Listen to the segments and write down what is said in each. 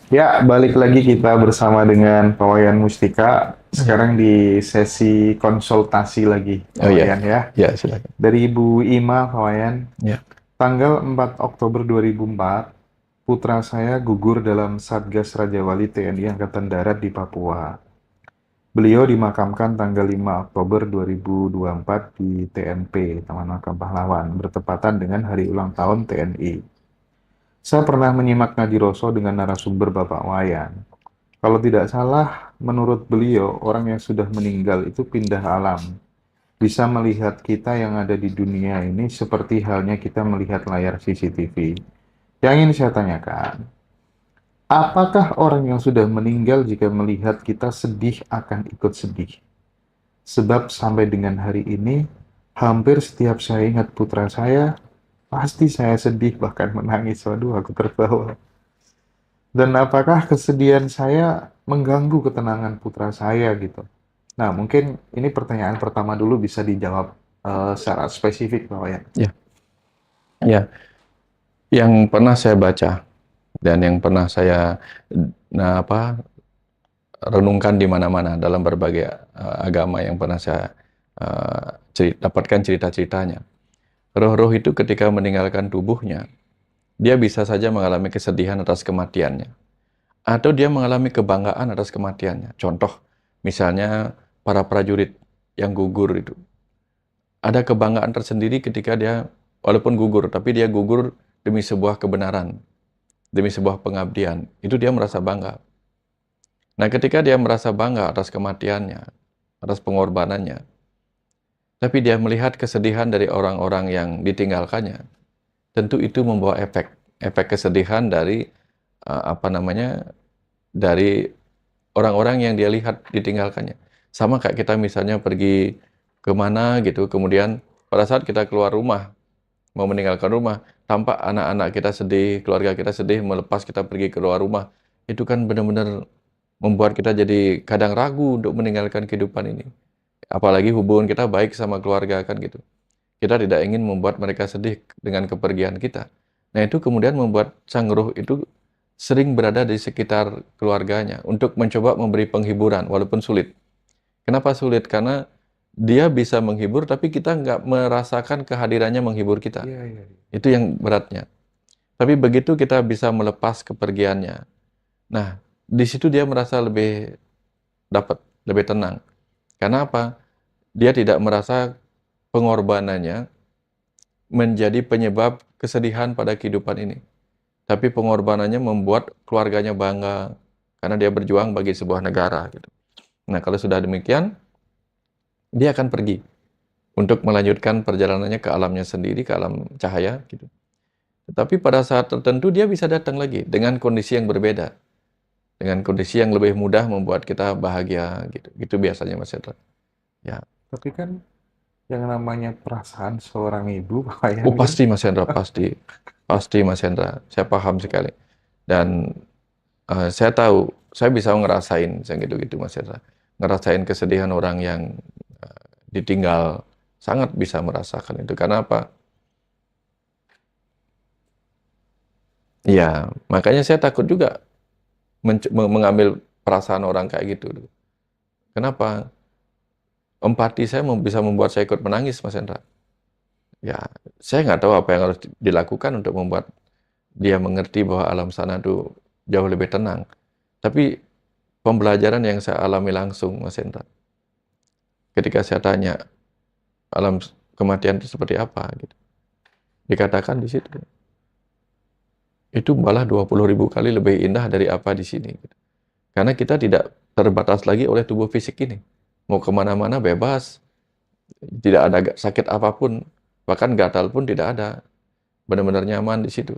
Ya, balik lagi kita bersama dengan Pak Wayan Mustika. Sekarang di sesi konsultasi lagi, Pak Oh ya, Wayan ya. ya silakan. Dari Ibu Ima, Pak Wayan. Ya, Tanggal 4 Oktober 2004, putra saya gugur dalam Satgas Raja Wali TNI Angkatan Darat di Papua. Beliau dimakamkan tanggal 5 Oktober 2024 di TMP, Taman Makam Pahlawan, bertepatan dengan hari ulang tahun TNI. Saya pernah menyimak Ngadi Roso dengan narasumber Bapak Wayan. Kalau tidak salah, menurut beliau, orang yang sudah meninggal itu pindah alam. Bisa melihat kita yang ada di dunia ini seperti halnya kita melihat layar CCTV. Yang ingin saya tanyakan, apakah orang yang sudah meninggal jika melihat kita sedih akan ikut sedih? Sebab sampai dengan hari ini, hampir setiap saya ingat putra saya, pasti saya sedih bahkan menangis. Waduh, aku terbawa. Dan apakah kesedihan saya mengganggu ketenangan putra saya gitu? Nah, mungkin ini pertanyaan pertama dulu bisa dijawab secara spesifik, Pak Wayan. ya, ya. Yang pernah saya baca dan yang pernah saya renungkan di mana-mana dalam berbagai agama yang pernah saya dapatkan cerita-ceritanya. Roh-roh itu ketika meninggalkan tubuhnya, dia bisa saja mengalami kesedihan atas kematiannya, atau dia mengalami kebanggaan atas kematiannya. Contoh, misalnya para prajurit yang gugur itu, ada kebanggaan tersendiri ketika dia walaupun gugur, tapi dia gugur demi sebuah kebenaran, demi sebuah pengabdian. Itu dia merasa bangga. Nah, ketika dia merasa bangga atas kematiannya, atas pengorbanannya, tapi dia melihat kesedihan dari orang-orang yang ditinggalkannya, tentu itu membawa efek kesedihan dari dari orang-orang yang dia lihat ditinggalkannya. Sama kayak kita misalnya pergi kemana gitu, kemudian pada saat kita keluar rumah, mau meninggalkan rumah, tampak anak-anak kita sedih, keluarga kita sedih melepas kita pergi keluar rumah. Itu kan benar-benar membuat kita jadi kadang ragu untuk meninggalkan kehidupan ini. Apalagi hubungan kita baik sama keluarga kan gitu. Kita tidak ingin membuat mereka sedih dengan kepergian kita. Nah, itu kemudian membuat sang roh itu sering berada di sekitar keluarganya untuk mencoba memberi penghiburan walaupun sulit. Kenapa sulit? Karena dia bisa menghibur tapi kita nggak merasakan kehadirannya menghibur kita. Iya, iya, iya. Itu yang beratnya. Tapi begitu kita bisa melepas kepergiannya, nah, di situ dia merasa lebih dapat, lebih tenang. Karena apa? Dia tidak merasa pengorbanannya menjadi penyebab kesedihan pada kehidupan ini. Tapi pengorbanannya membuat keluarganya bangga karena dia berjuang bagi sebuah negara gitu. Nah, kalau sudah demikian, dia akan pergi untuk melanjutkan perjalanannya ke alamnya sendiri, ke alam cahaya gitu. Tetapi pada saat tertentu dia bisa datang lagi dengan kondisi yang berbeda, dengan kondisi yang lebih mudah membuat kita bahagia gitu. Itu biasanya Mas Hendra. Ya. Tapi kan yang namanya perasaan seorang ibu, Pak Wayan Oh kan? pasti Mas Hendra, pasti. Pasti Mas Hendra. Saya paham sekali. Dan saya tahu, saya bisa ngerasain yang gitu-gitu Mas Hendra. Ngerasain kesedihan orang yang ditinggal, sangat bisa merasakan itu. Karena apa? Ya, makanya saya takut juga mengambil perasaan orang kayak gitu. Kenapa? Empati saya bisa membuat saya ikut menangis, Mas Hendra. Ya, saya nggak tahu apa yang harus dilakukan untuk membuat dia mengerti bahwa alam sana itu jauh lebih tenang. Tapi pembelajaran yang saya alami langsung, Mas Hendra, ketika saya tanya alam kematian itu seperti apa, gitu, dikatakan di situ itu malah 20.000 kali lebih indah dari apa di sini. Gitu. Karena kita tidak terbatas lagi oleh tubuh fisik ini. Mau kemana-mana bebas, tidak ada sakit apapun, bahkan gatal pun tidak ada. Benar-benar nyaman di situ.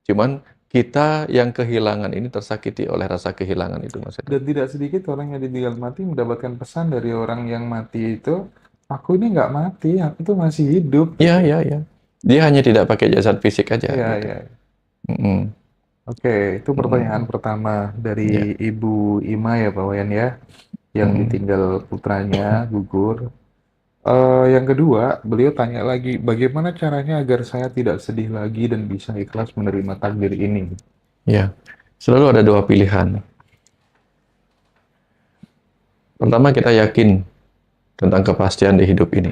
Cuman kita yang kehilangan ini tersakiti oleh rasa kehilangan itu, Mas Hendra. Dan tidak sedikit orang yang ditinggal mati mendapatkan pesan dari orang yang mati itu, aku ini nggak mati, aku tuh masih hidup Iya, gitu. iya, iya. Dia hanya tidak pakai jasad fisik aja Iya, gitu. iya. Mm-mm. Oke, itu pertanyaan Mm-mm. pertama dari Ya. Ibu Ima ya, Pak Wayan ya, yang Mm-mm. ditinggal putranya gugur. Yang kedua, beliau tanya lagi, bagaimana caranya agar saya tidak sedih lagi dan bisa ikhlas menerima takdir ini? Ya. Selalu ada dua pilihan. Pertama, kita yakin tentang kepastian di hidup ini.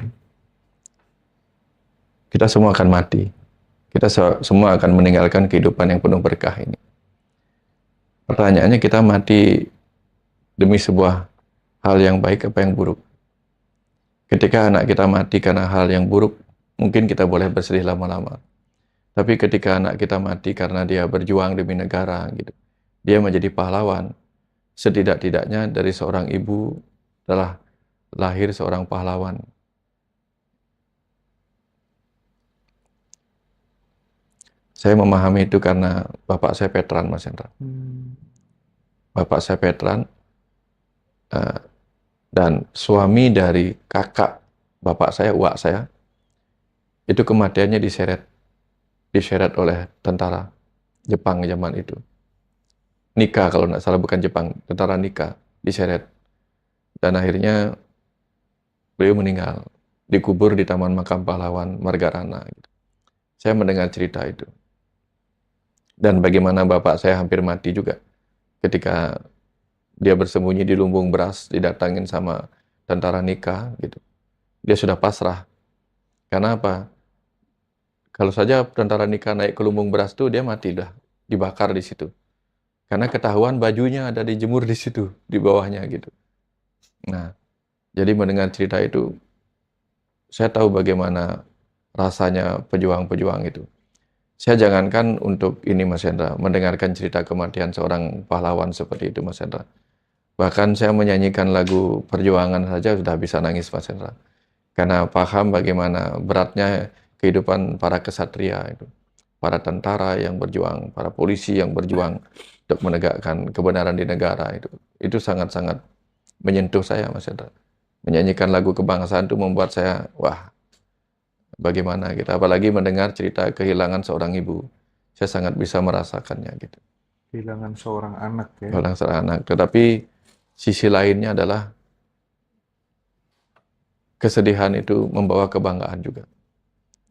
Kita semua akan mati. Kita semua akan meninggalkan kehidupan yang penuh berkah ini. Pertanyaannya, kita mati demi sebuah hal yang baik apa yang buruk? Ketika anak kita mati karena hal yang buruk, mungkin kita boleh bersedih lama-lama. Tapi ketika anak kita mati karena dia berjuang demi negara, gitu, dia menjadi pahlawan. Setidak-tidaknya dari seorang ibu telah lahir seorang pahlawan. Saya memahami itu karena bapak saya veteran, Mas Hendra. Bapak saya veteran, dan suami dari kakak bapak saya, uak saya, itu kematiannya diseret oleh tentara Jepang zaman itu. Nika kalau nggak salah, bukan Jepang, tentara Nika diseret. Dan akhirnya beliau meninggal, dikubur di Taman Makam Pahlawan Margarana. Saya mendengar cerita itu. Dan bagaimana bapak saya hampir mati juga ketika dia bersembunyi di lumbung beras, didatangin sama tentara Nika gitu. Dia sudah pasrah. Karena apa? Kalau saja tentara Nika naik ke lumbung beras itu, dia mati dah, dibakar di situ. Karena ketahuan bajunya ada dijemur di situ, di bawahnya gitu. Nah, jadi mendengar cerita itu, saya tahu bagaimana rasanya pejuang-pejuang itu. Saya jangankan untuk ini, Mas Hendra, mendengarkan cerita kematian seorang pahlawan seperti itu, Mas Hendra. Bahkan saya menyanyikan lagu perjuangan saja sudah bisa nangis, Mas Hendra. Karena paham bagaimana beratnya kehidupan para kesatria itu. Para tentara yang berjuang, para polisi yang berjuang untuk menegakkan kebenaran di negara itu. Itu sangat-sangat menyentuh saya, Mas Hendra. Menyanyikan lagu kebangsaan itu membuat saya, wah, bagaimana gitu. Apalagi mendengar cerita kehilangan seorang ibu. Saya sangat bisa merasakannya gitu. Kehilangan seorang anak ya. Kehilangan seorang anak. Tetapi sisi lainnya adalah kesedihan itu membawa kebanggaan juga.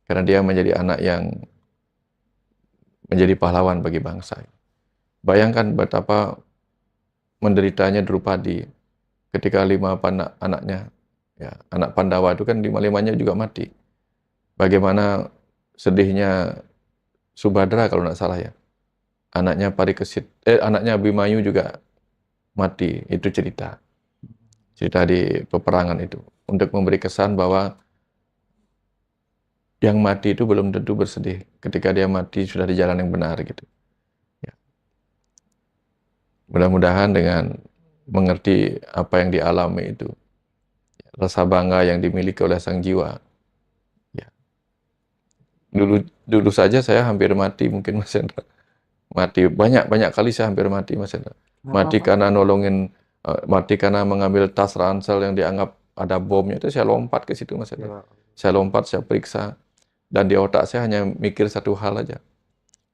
Karena dia menjadi anak yang menjadi pahlawan bagi bangsa. Bayangkan betapa menderitanya Drupadi ketika 5 anaknya, ya, anak Pandawa itu kan 5-5-nya juga mati. Bagaimana sedihnya Subhadra kalau nggak salah ya. Anaknya anaknya Abimanyu juga mati. Itu cerita di peperangan itu. Untuk memberi kesan bahwa yang mati itu belum tentu bersedih ketika dia mati sudah di jalan yang benar gitu. Ya. Mudah-mudahan dengan mengerti apa yang dialami itu, rasa bangga yang dimiliki oleh sang jiwa. Ya. Dulu saja saya hampir mati mungkin, Mas Hendra. Mati banyak kali, saya hampir mati, Mas Hendra. Mati karena mati karena mengambil tas ransel yang dianggap ada bomnya, itu saya lompat ke situ, Mas Hendra. Saya lompat, saya periksa, dan di otak saya hanya mikir satu hal aja.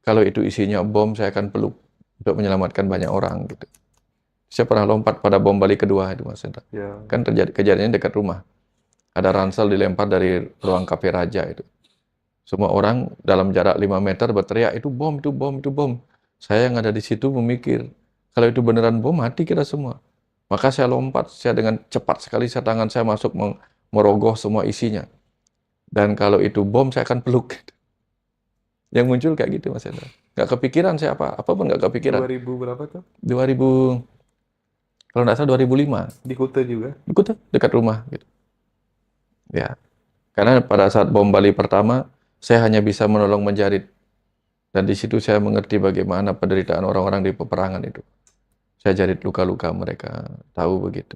Kalau itu isinya bom, saya akan peluk untuk menyelamatkan banyak orang gitu. Saya pernah lompat pada bom Bali kedua itu, Mas Hendra. Ya. Kan kejadiannya dekat rumah. Ada ransel dilempar dari ruang kafe raja itu. Semua orang dalam jarak 5 meter berteriak, itu bom, itu bom, itu bom. Saya yang ada di situ memikir, kalau itu beneran bom, mati kita semua. Maka saya lompat, saya dengan cepat sekali tangan saya masuk merogoh semua isinya. Dan kalau itu bom, saya akan peluk. Yang muncul kayak gitu, Mas Hendra. Nggak kepikiran saya apapun nggak kepikiran. 2000 berapa tuh? 2000, kalau nggak salah 2005. Di Kuta juga? Di Kuta, dekat rumah. Gitu. Ya, karena pada saat bom Bali pertama, saya hanya bisa menolong menjarit. Dan di situ saya mengerti bagaimana penderitaan orang-orang di peperangan itu. Saya jarit luka-luka mereka, tahu begitu.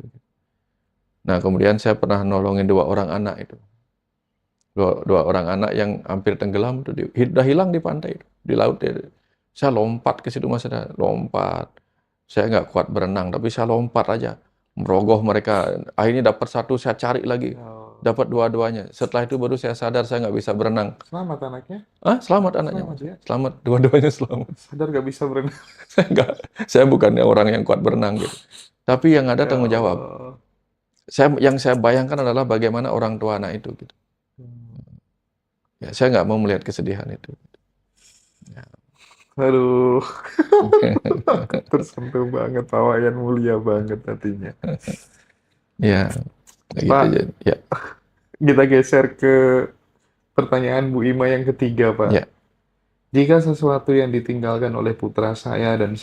Nah, kemudian saya pernah nolongin 2 orang anak itu. Dua orang anak yang hampir tenggelam itu, udah hilang di pantai itu, di laut itu. Saya lompat ke situ, Mas, lompat. Saya nggak kuat berenang, tapi saya lompat aja, merogoh mereka. Akhirnya dapat satu, saya cari lagi, dapat dua-duanya. Setelah itu baru saya sadar saya nggak bisa berenang. Selamat anaknya? Selamat anaknya. Selamat ya? Selamat, dua-duanya selamat. Sadar nggak bisa berenang? Saya bukannya orang yang kuat berenang gitu. Tapi yang ada tanggung jawab. Yang saya bayangkan adalah bagaimana orang tua anak itu gitu. Ya, saya nggak mau melihat kesedihan itu. Ya. Aduh, tersentuh banget, Pak Wayan, mulia banget hatinya. Ya, gitu Pak, ya. kita geser ke pertanyaan Bu Ima yang ketiga, Pak. Ya, Jika sesuatu yang ditinggalkan oleh putra saya dan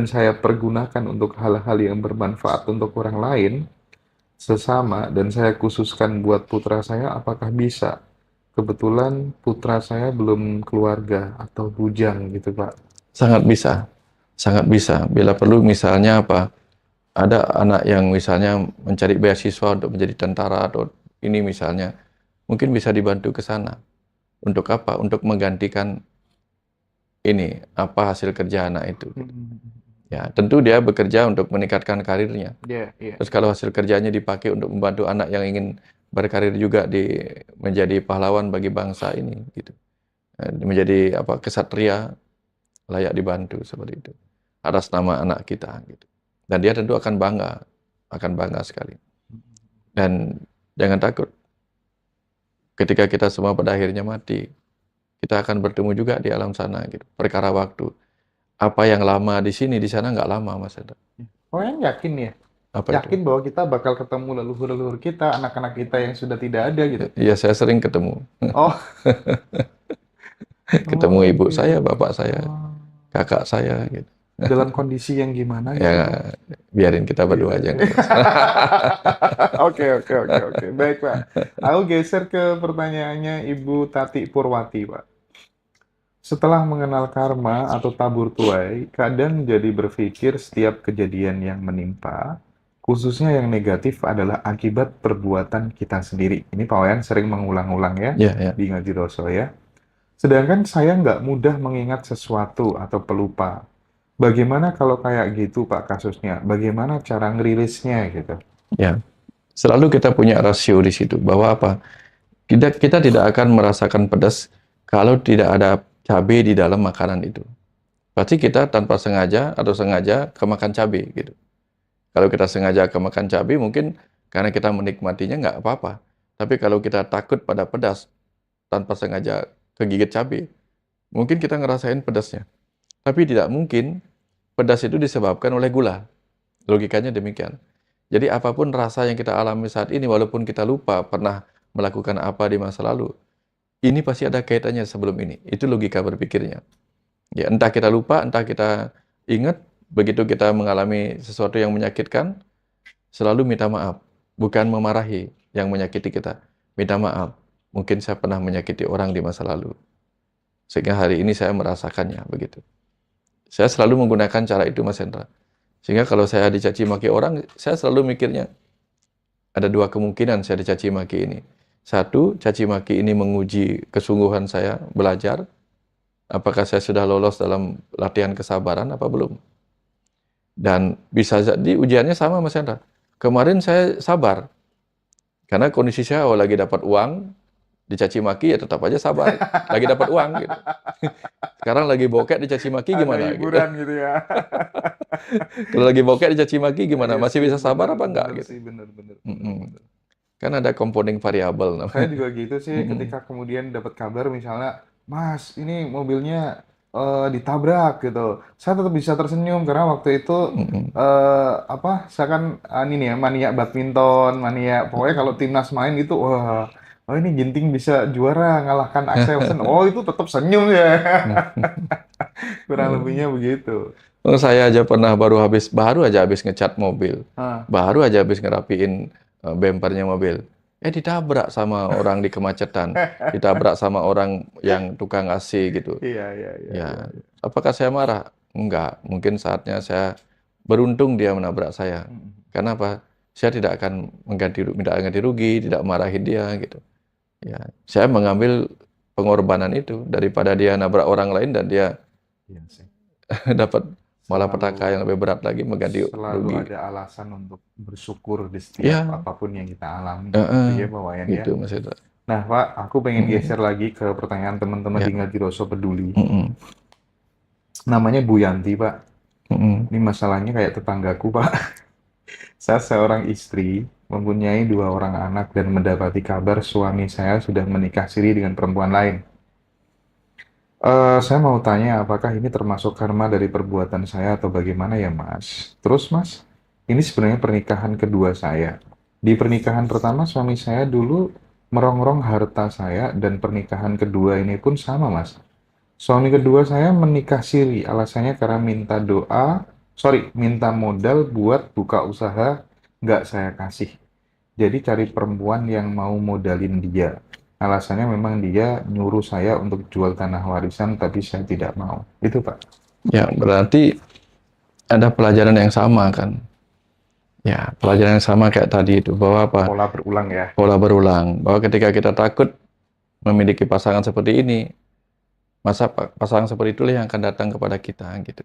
saya pergunakan untuk hal-hal yang bermanfaat untuk orang lain, sesama, dan saya khususkan buat putra saya, apakah bisa? Kebetulan putra saya belum keluarga atau bujang gitu, Pak. sangat bisa. Sangat bisa. Bila perlu misalnya apa? Ada anak yang misalnya mencari beasiswa untuk menjadi tentara atau ini misalnya, mungkin bisa dibantu ke sana. Untuk apa? Untuk menggantikan ini apa hasil kerja anak itu. Hmm. Ya, tentu dia bekerja untuk meningkatkan karirnya. Iya, iya, Terus iya. kalau hasil kerjanya dipakai untuk membantu anak yang ingin berkarir juga menjadi pahlawan bagi bangsa ini, gitu. Menjadi apa kesatria layak dibantu seperti itu atas nama anak kita, gitu. Dan dia tentu akan bangga sekali. Dan jangan takut, ketika kita semua pada akhirnya mati, kita akan bertemu juga di alam sana, gitu. Perkara waktu. Apa yang lama di sini, di sana nggak lama, Mas Hendra. Oh, yang yakin ya? Apa itu? Yakin bahwa kita bakal ketemu leluhur-leluhur kita, anak-anak kita yang sudah tidak ada gitu. Iya, saya sering ketemu. Oh, Ketemu oh ibu saya, gitu. bapak saya, Oh. kakak saya, gitu. Dalam kondisi yang gimana Ya, gitu, Pak? biarin kita Iya, berdua aja. iya. Oke, oke, oke, oke. Baik, Pak. Aku geser ke pertanyaannya Ibu Tati Purwati, Pak. Setelah mengenal karma atau tabur tuai, kadang jadi berpikir setiap kejadian yang menimpa, khususnya yang negatif adalah akibat perbuatan kita sendiri. Ini Pak Wayan sering mengulang-ulang ya Ya, ya. di Ngaji Roso ya. Sedangkan saya nggak mudah mengingat sesuatu atau pelupa. Bagaimana kalau kayak gitu Pak kasusnya? Bagaimana cara ngerilisnya gitu? Ya. Selalu kita punya rasio di situ bahwa apa? Kita tidak akan merasakan pedas kalau tidak ada cabai di dalam makanan itu. Pasti kita tanpa sengaja atau sengaja kemakan cabai gitu. Kalau kita sengaja kemakan cabai mungkin karena kita menikmatinya nggak apa-apa. Tapi kalau kita takut pada pedas tanpa sengaja kegigit cabai, mungkin kita ngerasain pedasnya. Tapi tidak mungkin pedas itu disebabkan oleh gula. Logikanya demikian. Jadi apapun rasa yang kita alami saat ini, walaupun kita lupa pernah melakukan apa di masa lalu, ini pasti ada kaitannya sebelum ini. Itu logika berpikirnya. Ya, entah kita lupa, entah kita ingat, begitu kita mengalami sesuatu yang menyakitkan, selalu minta maaf. Bukan memarahi yang menyakiti kita. Minta maaf. Mungkin saya pernah menyakiti orang di masa lalu. Sehingga hari ini saya merasakannya, begitu. Saya selalu menggunakan cara itu, Mas Hendra. Sehingga kalau saya dicaci maki orang, saya selalu mikirnya, ada dua kemungkinan saya dicaci maki ini. Satu, caci maki ini menguji kesungguhan saya belajar. Apakah saya sudah lolos dalam latihan kesabaran apa belum? Dan bisa jadi ujiannya sama, Mas Hendra. Kemarin saya sabar, karena kondisi saya lagi dapat uang, dicaci maki ya tetap aja sabar. Lagi dapat uang gitu. Sekarang lagi bokek dicaci maki Ada gimana gitu. hiburan gitu ya. Kalau lagi bokek dicaci maki gimana? Iya Masih sih, bisa sabar bener, apa enggak bener gitu. sih, bener, bener, bener, Mm-mm. bener. Kan ada compounding variabel Saya namanya. juga gitu sih Mm-mm. ketika kemudian dapat kabar misalnya, Mas, ini mobilnya ditabrak gitu. Saya tetap bisa tersenyum karena waktu itu Mm-mm. saya kan ini nih ya, mania badminton, mania pokoknya kalau timnas main gitu, wah, oh ini Ginting bisa juara ngalahkan Axelsen. Oh, itu tetap senyum ya. Kurang lebihnya begitu. Oh, saya aja pernah baru aja habis ngecat mobil. Ah, Baru aja habis ngerapiin bempernya mobil. Ditabrak sama orang di kemacetan. Ditabrak sama orang yang tukang AC gitu. iya, iya, iya, iya. Ya, apakah saya marah? Enggak. Mungkin saatnya saya beruntung dia menabrak saya. Mm. Karena apa? Saya tidak akan minta ganti rugi, tidak marahin dia gitu. Ya, saya mengambil pengorbanan itu daripada dia nabrak orang lain dan dia Iya sih. dapat malapetaka Selalu yang lebih berat lagi mengganti selalu rugi. ada alasan untuk bersyukur di setiap Ya, apapun yang kita alami. Gitu heeh, ya, Pak Wayan ya. gitu Mas Hendra. Nah, Pak, aku pengen Mm-mm. geser lagi ke pertanyaan teman-teman Ya, di Ngaji Peduli. mm-mm. Namanya Bu Yanti, Pak. Mm-mm. Ini masalahnya kayak tetanggaku, Pak. Saya seorang istri, mempunyai 2 orang anak dan mendapati kabar suami saya sudah menikah siri dengan perempuan lain. Saya mau tanya, apakah ini termasuk karma dari perbuatan saya atau bagaimana ya, Mas? Terus, Mas, ini sebenarnya pernikahan kedua saya. Di pernikahan pertama, suami saya dulu merongrong harta saya, dan pernikahan kedua ini pun sama, Mas. Suami kedua saya menikah siri, alasannya karena minta doa, sorry, minta modal buat buka usaha, nggak saya kasih. Jadi cari perempuan yang mau modalin dia. Alasannya memang dia nyuruh saya untuk jual tanah warisan, tapi saya tidak mau. Itu, Pak. Ya, berarti ada pelajaran yang sama kan? Ya, pelajaran yang sama kayak tadi itu, bahwa apa? Pola berulang ya. Pola berulang. Bahwa ketika kita takut memiliki pasangan seperti ini, masa pasangan seperti itulah yang akan datang kepada kita gitu.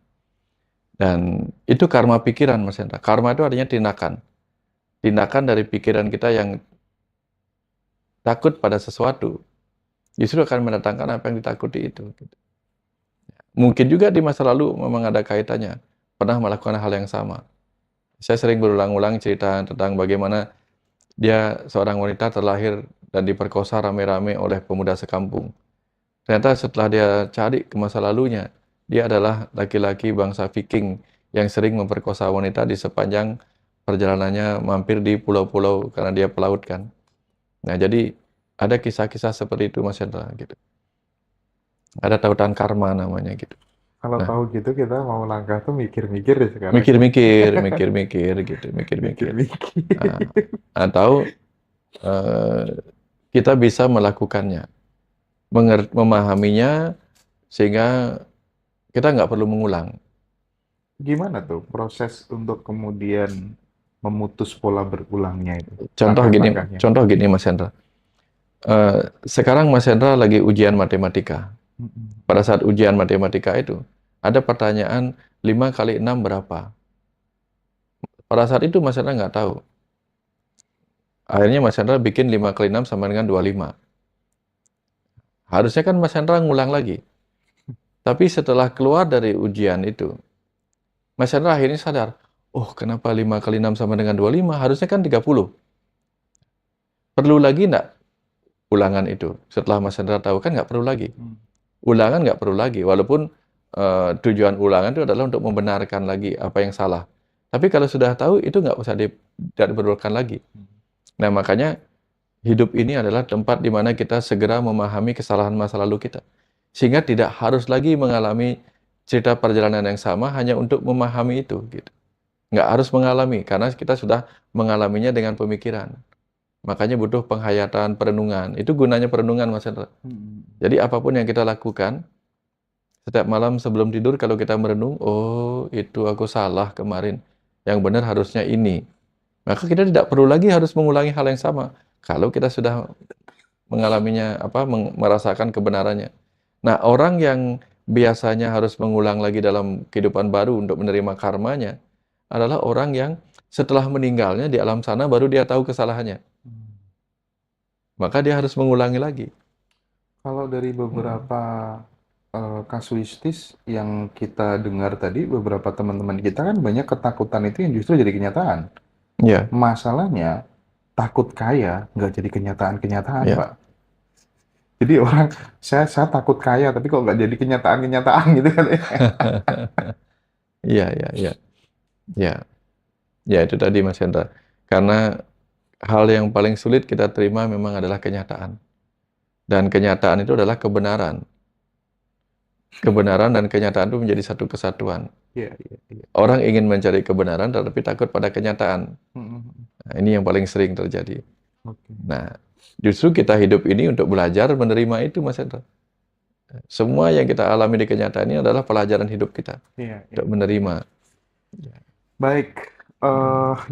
Dan itu karma pikiran, Mas Hendra. Karma itu artinya tindakan. Tindakan dari pikiran kita yang takut pada sesuatu, justru akan mendatangkan apa yang ditakuti itu. Gitu. Mungkin juga di masa lalu memang ada kaitannya, pernah melakukan hal yang sama. Saya sering berulang-ulang cerita tentang bagaimana dia seorang wanita terlahir dan diperkosa rame-rame oleh pemuda sekampung. Ternyata setelah dia cari ke masa lalunya, dia adalah laki-laki bangsa Viking yang sering memperkosa wanita di sepanjang perjalanannya mampir di pulau-pulau karena dia pelaut kan. Nah, jadi ada kisah-kisah seperti itu, Mas Hendra gitu. Ada tautan karma namanya gitu. Kalau Nah, tahu gitu kita mau langkah tuh mikir-mikir deh sekarang. mikir-mikir gitu, mikir-mikir. Nah, Mikir-mikir. atau eh, kita bisa melakukannya, memahaminya sehingga kita nggak perlu mengulang. Gimana tuh proses untuk kemudian memutus pola berulangnya itu? Langkah-langkahnya. Contoh gini Mas Hendra. Sekarang Mas Hendra lagi ujian matematika. Mm-mm. Pada saat ujian matematika itu, ada pertanyaan 5 kali 6 berapa? Pada saat itu Mas Hendra nggak tahu. Akhirnya Mas Hendra bikin 5 kali 6 sama dengan 25. Harusnya kan Mas Hendra ngulang lagi. Tapi setelah keluar dari ujian itu, Mas Hendra akhirnya sadar, oh kenapa 5 kali 6 sama dengan 25? Harusnya kan 30. Perlu lagi nggak ulangan itu? Setelah Mas Hendra tahu kan nggak perlu lagi. Hmm. Ulangan nggak perlu lagi, walaupun tujuan ulangan itu adalah untuk membenarkan lagi apa yang salah. Tapi kalau sudah tahu, itu nggak usah diperlukan lagi. Nah, makanya hidup ini adalah tempat di mana kita segera memahami kesalahan masa lalu kita. Sehingga tidak harus lagi mengalami cerita perjalanan yang sama hanya untuk memahami itu. Gitu. Nggak harus mengalami, karena kita sudah mengalaminya dengan pemikiran. Makanya butuh penghayatan, perenungan. Itu gunanya perenungan, Mas Hendra. Hmm. Jadi apapun yang kita lakukan, setiap malam sebelum tidur kalau kita merenung, oh itu aku salah kemarin. Yang benar harusnya ini. Maka kita tidak perlu lagi harus mengulangi hal yang sama. Kalau kita sudah mengalaminya, merasakan kebenarannya. Nah, orang yang biasanya harus mengulang lagi dalam kehidupan baru untuk menerima karmanya, adalah orang yang setelah meninggalnya di alam sana baru dia tahu kesalahannya. Maka dia harus mengulangi lagi. Kalau dari beberapa kasuistis yang kita dengar tadi, beberapa teman-teman kita kan banyak ketakutan itu yang justru jadi kenyataan. Ya, Masalahnya, takut kaya nggak jadi kenyataan-kenyataan, ya. Pak. Jadi orang, saya takut kaya, tapi kok nggak jadi kenyataan-kenyataan gitu kan ya. Iya, iya, iya. Ya, ya itu tadi Mas Hendra. Karena hal yang paling sulit kita terima memang adalah kenyataan. Dan kenyataan itu adalah kebenaran. Kebenaran dan kenyataan itu menjadi satu kesatuan. Iya, iya, iya. Orang ingin mencari kebenaran tetapi takut pada kenyataan. Hmm. Nah, ini yang paling sering terjadi. Oke. Nah, justru kita hidup ini untuk belajar menerima itu, Mas Hendra. Semua yang kita alami di kenyataan ini adalah pelajaran hidup kita Iya, iya. untuk menerima. Baik,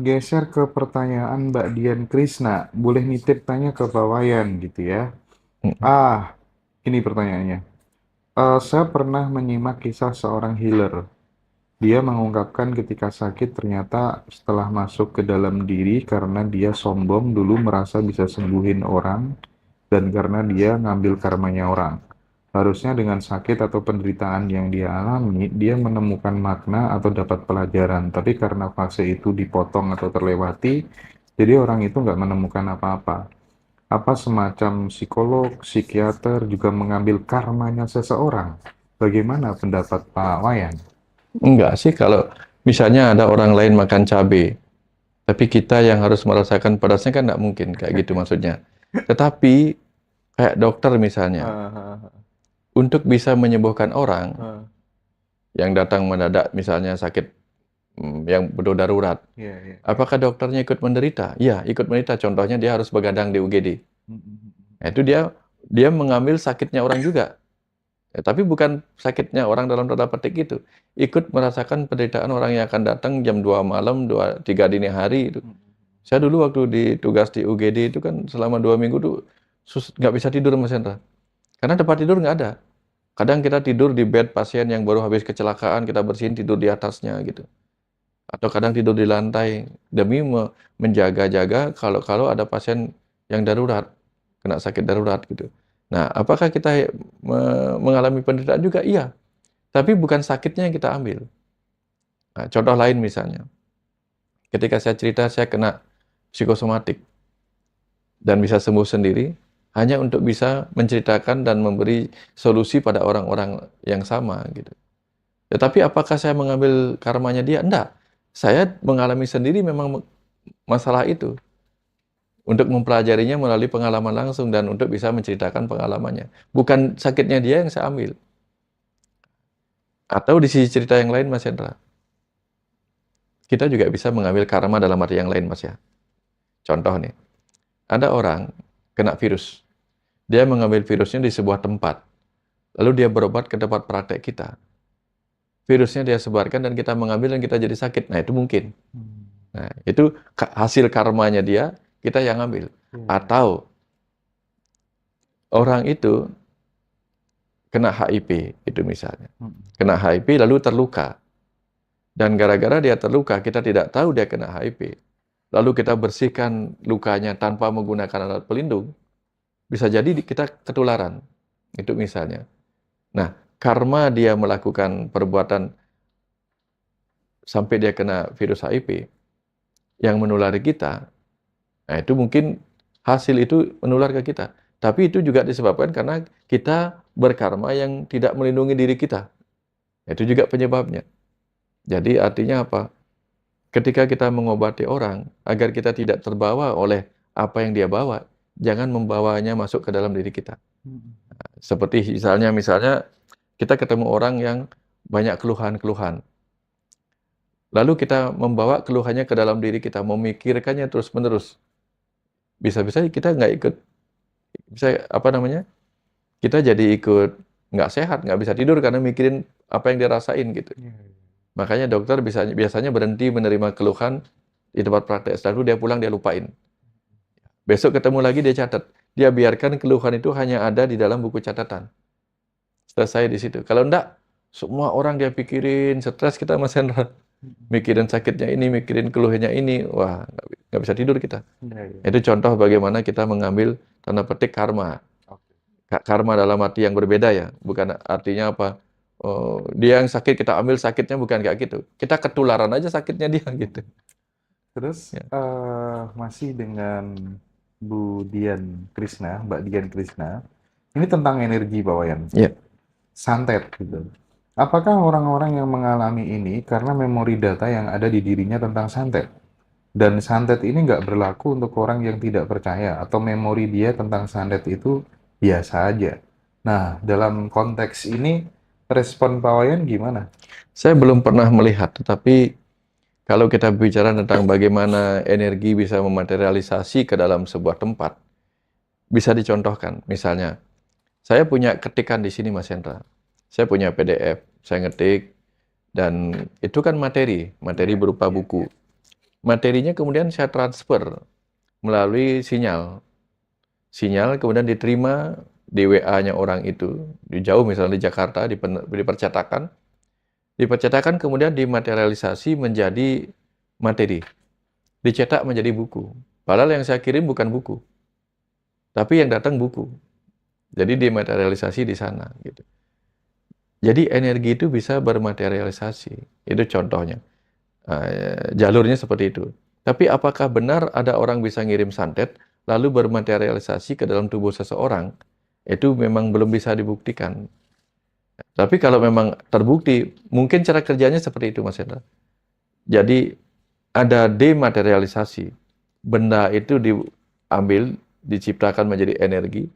geser ke pertanyaan Mbak Dian Krisna. Boleh nitip tanya ke Pak Wayan gitu ya. Mm-mm. Ini pertanyaannya. Saya pernah menyimak kisah seorang healer. Dia mengungkapkan ketika sakit ternyata setelah masuk ke dalam diri karena dia sombong dulu merasa bisa sembuhin orang dan karena dia ngambil karmanya orang. Harusnya dengan sakit atau penderitaan yang dia alami, dia menemukan makna atau dapat pelajaran. Tapi karena fase itu dipotong atau terlewati, jadi orang itu nggak menemukan apa-apa. Apa semacam psikolog, psikiater juga mengambil karmanya seseorang? Bagaimana pendapat Pak Wayan? Enggak sih, kalau misalnya ada orang lain makan cabai, tapi kita yang harus merasakan pedasnya kan nggak mungkin, kayak gitu maksudnya. Tetapi kayak dokter misalnya, untuk bisa menyembuhkan orang yang datang mendadak misalnya sakit yang betul darurat, Iya, iya. apakah dokternya ikut menderita? Iya, ikut menderita. Contohnya dia harus begadang di UGD. Nah, itu dia dia mengambil sakitnya orang juga. Tapi bukan sakitnya orang dalam tanda petik itu. Ikut merasakan penderitaan orang yang akan datang jam 2 malam, 3 dini hari itu. Saya dulu waktu ditugas di UGD itu kan selama 2 minggu tuh nggak bisa tidur Mas Hendra. Karena tempat tidur nggak ada. Kadang kita tidur di bed pasien yang baru habis kecelakaan, kita bersihin tidur di atasnya gitu. Atau kadang tidur di lantai demi menjaga-jaga kalau ada pasien yang darurat, kena sakit darurat gitu. Nah, apakah kita mengalami penderitaan juga? Iya, tapi bukan sakitnya yang kita ambil. Nah, contoh lain misalnya, ketika saya cerita saya kena psikosomatik dan bisa sembuh sendiri, hanya untuk bisa menceritakan dan memberi solusi pada orang-orang yang sama gitu. Tetapi apakah saya mengambil karmanya dia? Enggak. Saya mengalami sendiri memang masalah itu. Untuk mempelajarinya melalui pengalaman langsung dan untuk bisa menceritakan pengalamannya. Bukan sakitnya dia yang saya ambil. Atau di sisi cerita yang lain, Mas Hendra, kita juga bisa mengambil karma dalam arti yang lain, Mas ya. Contoh nih, ada orang kena virus. Dia mengambil virusnya di sebuah tempat. Lalu dia berobat ke tempat praktek kita. Virusnya dia sebarkan dan kita mengambil dan kita jadi sakit. Nah, itu mungkin. Nah, itu hasil karmanya dia, kita yang ambil. Atau orang itu kena HIV, itu misalnya. Kena HIV lalu terluka. Dan gara-gara dia terluka, kita tidak tahu dia kena HIV. Lalu kita bersihkan lukanya tanpa menggunakan alat pelindung, bisa jadi kita ketularan. Itu misalnya. Nah, karma dia melakukan perbuatan sampai dia kena virus HIV yang menulari kita, nah itu mungkin hasil itu menular ke kita. Tapi itu juga disebabkan karena kita berkarma yang tidak melindungi diri kita. Itu juga penyebabnya. Jadi artinya apa? Ketika kita mengobati orang, agar kita tidak terbawa oleh apa yang dia bawa, jangan membawanya masuk ke dalam diri kita. Seperti misalnya kita ketemu orang yang banyak keluhan-keluhan. Lalu kita membawa keluhannya ke dalam diri kita, memikirkannya terus-menerus. Bisa-bisa kita nggak ikut, kita jadi ikut nggak sehat, nggak bisa tidur karena mikirin apa yang dia rasain gitu. Makanya dokter biasanya berhenti menerima keluhan di tempat praktek. Setelah itu dia pulang, dia lupain. Besok ketemu lagi, dia catat. Dia biarkan keluhan itu hanya ada di dalam buku catatan. Selesai di situ. Kalau enggak, semua orang dia pikirin, stres kita Mas Hendra. Mikirin sakitnya ini, mikirin keluhannya ini. Wah, nggak bisa tidur kita. Itu contoh bagaimana kita mengambil tanda petik karma. Karma dalam arti yang berbeda ya. Bukan artinya apa, oh, dia yang sakit kita ambil sakitnya, bukan kayak gitu. Kita ketularan aja sakitnya dia gitu. Terus Ya. masih dengan Bu Dian Krishna, Mbak Dian Krishna, ini tentang energi Pak Wayan. Ya. Santet gitu. Apakah orang-orang yang mengalami ini karena memori data yang ada di dirinya tentang santet? Dan santet ini nggak berlaku untuk orang yang tidak percaya atau memori dia tentang santet itu biasa aja. Nah, dalam konteks ini respon Pak Wayan gimana? Saya belum pernah melihat, tetapi kalau kita bicara tentang bagaimana energi bisa mematerialisasi ke dalam sebuah tempat, bisa dicontohkan. Misalnya, saya punya ketikan di sini Mas Hendra. Saya punya PDF, saya ngetik, dan itu kan materi berupa buku. Materinya kemudian saya transfer melalui sinyal. Sinyal kemudian diterima di WA-nya orang itu, di jauh misalnya di Jakarta, di percetakan. Di percetakan kemudian dimaterialisasi menjadi materi. Dicetak menjadi buku. Padahal yang saya kirim bukan buku. Tapi yang datang buku. Jadi dimaterialisasi di sana gitu. Jadi energi itu bisa bermaterialisasi. Itu contohnya. Jalurnya seperti itu. Tapi apakah benar ada orang bisa ngirim santet? lalu bermaterialisasi ke dalam tubuh seseorang, itu memang belum bisa dibuktikan. Tapi kalau memang terbukti, mungkin cara kerjanya seperti itu, Mas Hendra. Jadi ada dematerialisasi. Benda itu diambil, diciptakan menjadi energi,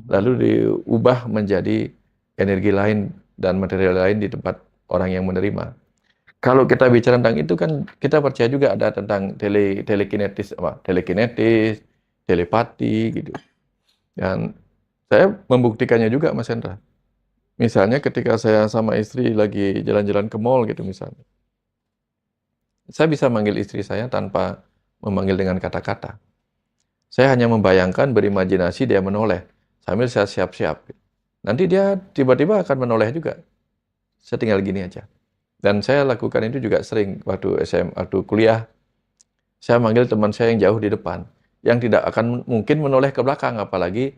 lalu diubah menjadi energi lain dan material lain di tempat orang yang menerima. Kalau kita bicara tentang itu kan kita percaya juga ada tentang telekinetis, telepati gitu. Dan saya membuktikannya juga, Mas Hendra. Misalnya ketika saya sama istri lagi jalan-jalan ke mall gitu misalnya. Saya bisa manggil istri saya tanpa memanggil dengan kata-kata. Saya hanya membayangkan, berimajinasi dia menoleh sambil saya siap-siap. Nanti dia tiba-tiba akan menoleh juga. Saya tinggal gini aja. Dan saya lakukan itu juga sering waktu waktu kuliah. Saya manggil teman saya yang jauh di depan, yang tidak akan mungkin menoleh ke belakang, apalagi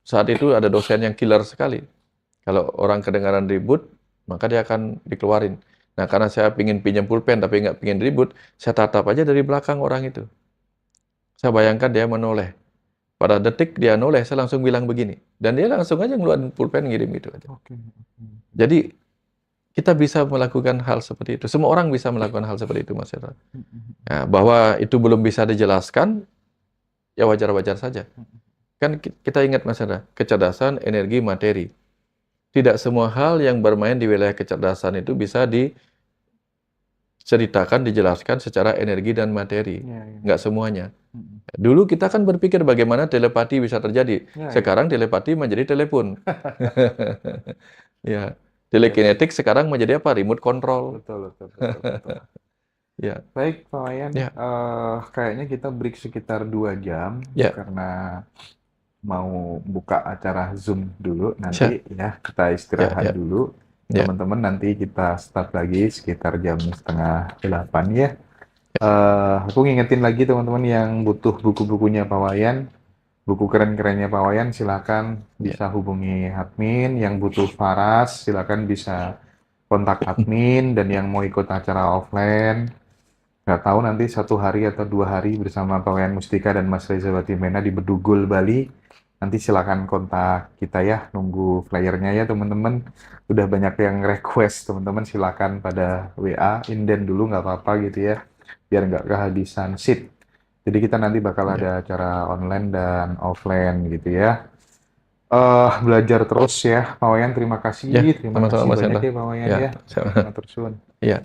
saat itu ada dosen yang killer sekali. Kalau orang kedengaran ribut, maka dia akan dikeluarin. Nah, karena saya ingin pinjam pulpen tapi nggak ingin ribut, saya tatap aja dari belakang orang itu. Saya bayangkan dia menoleh. Pada detik dia noleh, saya langsung bilang begini. Dan dia langsung aja ngeluarin pulpen ngirim itu aja. Jadi, kita bisa melakukan hal seperti itu. Semua orang bisa melakukan hal seperti itu, Mas Hendra. Nah, bahwa itu belum bisa dijelaskan, ya wajar-wajar saja. Kan kita ingat, Mas Hendra, kecerdasan, energi, materi. Tidak semua hal yang bermain di wilayah kecerdasan itu bisa diceritakan, dijelaskan secara energi dan materi. Nggak semuanya. Dulu kita kan berpikir bagaimana telepati bisa terjadi. Sekarang telepati menjadi telepon. Ya, telekinetik sekarang menjadi apa? Remote control. Betul. Ya, Baik, Pak Wayan. Ya. Kayaknya kita break sekitar 2 jam Ya. karena mau buka acara Zoom dulu nanti ya. Kita istirahat dulu. Ya. Teman-teman, nanti kita start lagi sekitar jam 7:30 ya. Aku ngingetin lagi teman-teman yang butuh buku-bukunya Pak Wayan, buku keren-kerennya Pak Wayan, silakan bisa hubungi admin. Yang butuh Faras, silakan bisa kontak admin. Dan yang mau ikut acara offline, nggak tahu nanti 1 hari atau 2 hari bersama Pak Wayan Mustika dan Mas Reza Batimena di Bedugul, Bali, nanti silakan kontak kita ya. Nunggu flyernya ya teman-teman. Udah banyak yang request, teman-teman silakan pada WA, inden dulu nggak apa-apa gitu ya, biar nggak kehabisan seat. Jadi kita nanti bakal ada acara online dan offline gitu ya. Belajar terus ya Pak Wayan, terima kasih. Terima kasih sama-sama, Mas banyak Hendra. ya Pak Wayan ya. Sama. Matur suwun. Iya.